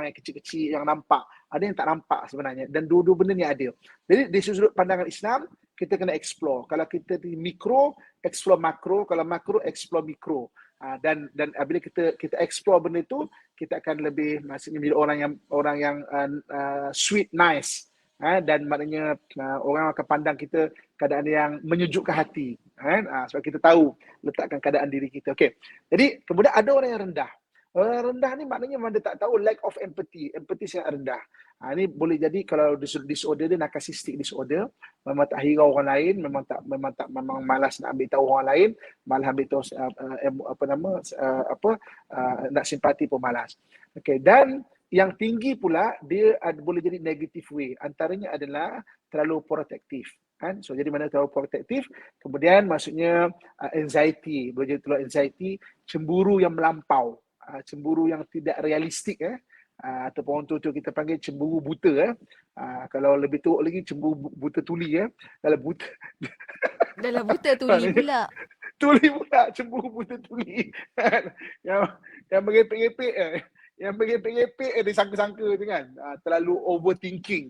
yang kecil-kecil yang nampak, ada yang tak nampak sebenarnya, dan dua-dua benda ni ada. Jadi dari sudut pandangan Islam kita kena explore. Kalau kita di mikro, explore makro, kalau makro explore mikro. Dan bila kita explore benda tu, kita akan lebih maksudnya menjadi orang yang sweet, nice. Dan maknanya orang akan pandang kita keadaan yang menyejukkan hati, sebab kita tahu letakkan keadaan diri kita. Okey. Jadi kemudian ada orang yang rendah. Orang yang rendah ni maknanya memang dia tak tahu, lack of empathy sangat rendah. Ini boleh jadi kalau disorder dia narcissistic disorder, memang tak hirau orang lain, memang malas nak ambil tahu orang lain, malas ambil tahu nak simpati pun malas. Okey, dan yang tinggi pula dia boleh jadi negative way. Antaranya adalah terlalu protektif. So jadi mana terlalu protektif, kemudian maksudnya anxiety, boleh jadi terlalu anxiety, cemburu yang melampau, cemburu yang tidak realistik ataupun orang tua kita panggil cemburu buta kalau lebih teruk lagi cemburu buta tuli Kalau buta Dalam buta tuli pula. Tuli pula, cemburu buta tuli. yang merepek-repek yang merepek-repek disangka-sangka tu kan. Terlalu overthinking.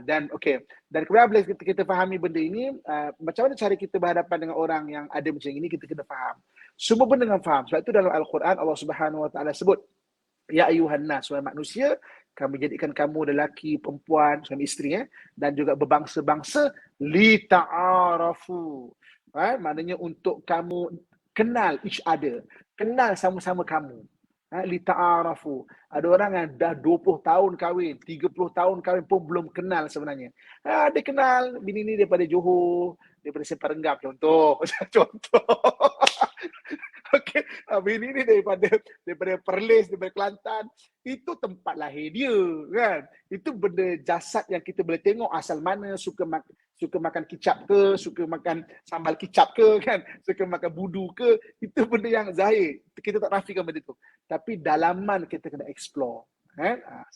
Dan okey. Dan kemudian bila kita fahami benda ini, macam mana cara kita berhadapan dengan orang yang ada macam ini, kita kena faham. Semua benda dengan faham. Sebab itu dalam Al-Quran Allah Subhanahu Wa Taala sebut, ya ayuhan nas, wahai manusia, kami jadikan kamu lelaki, perempuan, suami isteri dan juga berbangsa-bangsa, li ta'arafu. Maknanya untuk kamu kenal each other, kenal sama-sama kamu. Li ta'arafu. Ada orang yang dah 20 tahun kahwin, 30 tahun kahwin pun belum kenal sebenarnya. Dia kenal bini ni daripada Johor, daripada Separenggam contoh. Okey, bini ni daripada Perlis, daripada Kelantan. Itu tempat lahir dia kan. Itu benda jasad yang kita boleh tengok asal mana, suka makan kicap ke, suka makan sambal kicap ke kan, suka makan budu ke, itu benda yang zahir. Kita tak nafikan benda tu. Tapi dalaman kita kena explore.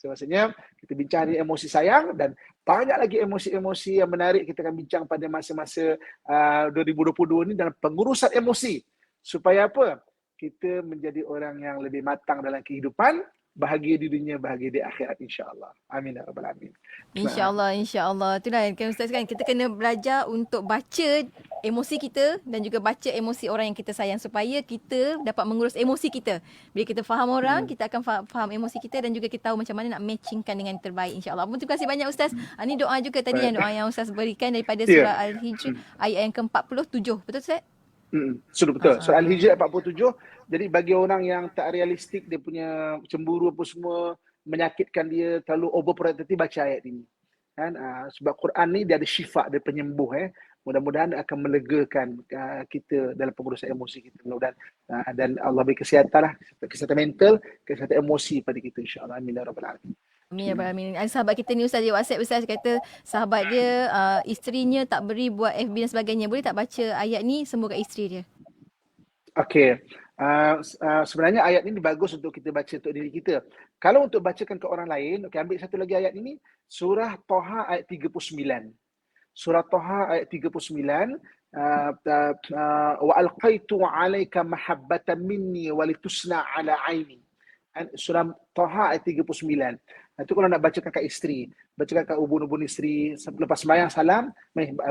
So maksudnya kita bincang ni emosi sayang, dan banyak lagi emosi-emosi yang menarik kita akan bincang pada masa-masa 2022 ni dalam pengurusan emosi. Supaya apa? Kita menjadi orang yang lebih matang dalam kehidupan, bahagia di dunia, bahagia di akhirat, insya-Allah. Amin ya rabbal alamin. InsyaAllah. Itulah kan Ustaz kan, kita kena belajar untuk baca emosi kita dan juga baca emosi orang yang kita sayang supaya kita dapat mengurus emosi kita. Bila kita faham orang, kita akan faham emosi kita dan juga kita tahu macam mana nak matchingkan dengan yang terbaik, insya-Allah. Terima kasih banyak Ustaz. Ini doa juga tadi yang doa yang Ustaz berikan daripada surah Al-Hijr ayat yang ke-47. Betul Ustaz? Sudah betul. Surah Al-Hijr 47. Jadi bagi orang yang tak realistik, dia punya cemburu apa semua menyakitkan dia, terlalu overprotective, baca ayat ini. Kan? Sebab Quran ni dia ada syifa, dia penyembuh. Mudah-mudahan akan melegakan kita dalam pengurusan emosi kita. Mudah-mudahan dan Allah beri kesihatan lah, kesihatan mental, kesihatan emosi pada kita, insya-Allah. Amin ya rabbal alamin. Amin ya rabbal alamin. Sahabat kita ni Ustaz, dia WhatsApp Ustaz, kata sahabat dia isterinya tak beri buat FB dan sebagainya. Boleh tak baca ayat ni semua kat isteri dia? Okey. Sebenarnya ayat ini bagus untuk kita baca untuk diri kita. Kalau untuk bacakan ke orang lain, okey, ambil satu lagi ayat ini, surah Taha ayat 39. Surah Taha ayat 39, wa alqaitu 'alaika mahabbatan minni wa litusna 'ala 'aini. Surah Taha ayat 39. Itu kalau nak bacakan kat isteri, bacakan kat ubun-ubun isteri lepas sembahyang salam,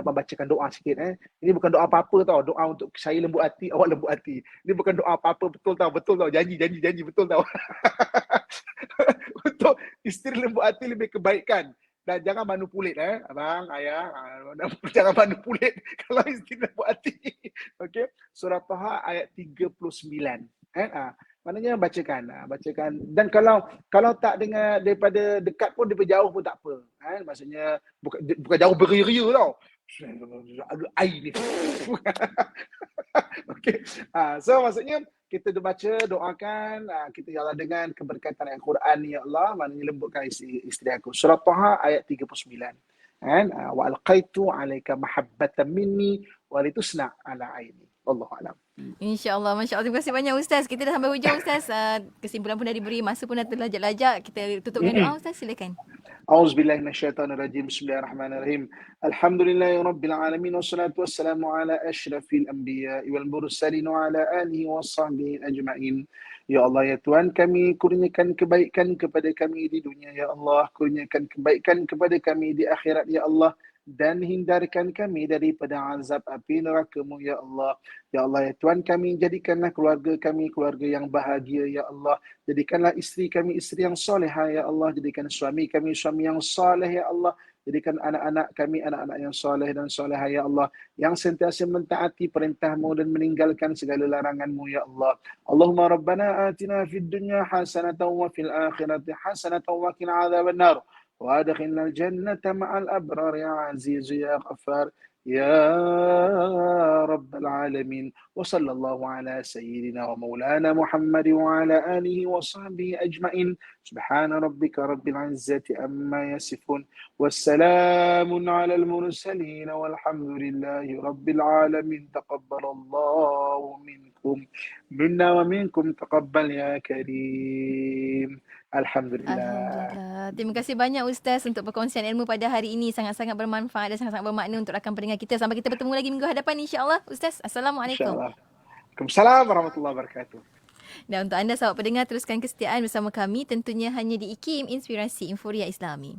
bacakan doa sikit. Ini bukan doa apa-apa tau, doa untuk saya lembut hati, awak lembut hati. Ini bukan doa apa-apa, betul tau, janji betul tau. Untuk isteri lembut hati lebih kebaikan. Dan jangan manipulate abang, ayah, jangan manipulate kalau isteri lembut hati. Okey, surah Taha ayat 39. Maknanya bacakan. Dan kalau tak dengar daripada dekat pun, daripada jauh pun tak apa. Maksudnya bukan jauh beria-ria tau. Air ni. Okey. So maksudnya kita baca, doakan, kita ya Allah dengan keberkatan Al-Quran, ya Allah, maknanya lembutkan isteri aku. Surah Taha ayat 39. Wa alqaitu 'alaika mahabbatan minni wa litusna 'ala 'aini. Allahu a'lam. InsyaAllah, Masya Allah. Terima kasih banyak Ustaz. Kita dah sampai hujung Ustaz. Kesimpulan pun dah diberi, masa pun dah terlajak-lajak. Kita tutup dengan doa Ustaz, silakan. A'udzubillahi minasyaitonirrajim. Bismillahirrahmanirrahim. Alhamdulillahirabbil alamin wassalatu wassalamu ala asyrafil anbiya'i wal mursalin wa ala alihi washabbihi ajmain. Ya Allah, ya Tuhan kami, kurniakan kebaikan kepada kami di dunia ya Allah, kurniakan kebaikan kepada kami di akhirat ya Allah, dan hindarkan kami daripada azab api neraka-Mu ya Allah. Ya Allah, ya Tuhan kami, jadikanlah keluarga kami keluarga yang bahagia ya Allah. Jadikanlah isteri kami isteri yang solehah ya Allah. Jadikan suami kami suami yang soleh ya Allah. Jadikan anak-anak kami anak-anak yang soleh dan solehah ya Allah, yang sentiasa mentaati perintah-Mu dan meninggalkan segala larangan-Mu ya Allah. Allahumma rabbana atina fid dunya hasanatan wa fil akhirati hasanatan wa qina adzabannar. وادخلنا الجنة مع الأبرار يا عزيز يا غفار يا رب العالمين. وصلى الله على سيدنا ومولانا محمد وعلى آله وصحبه أجمعين. سبحان ربك رب العزة عما يصفون والسلام على المرسلين والحمد لله رب العالمين. تقبل الله منكم منا ومنكم تقبل يا كريم. Alhamdulillah. Alhamdulillah. Terima kasih banyak Ustaz untuk perkongsian ilmu pada hari ini. Sangat-sangat bermanfaat dan sangat-sangat bermakna untuk rakan pendengar kita. Sampai kita bertemu lagi minggu hadapan insya-Allah. Ustaz, Assalamualaikum. InsyaAllah. Waalaikumsalam warahmatullahi wabarakatuh. Dan untuk anda sahabat pendengar, teruskan kesetiaan bersama kami tentunya hanya di IKIM Inspirasi Inforia Islami.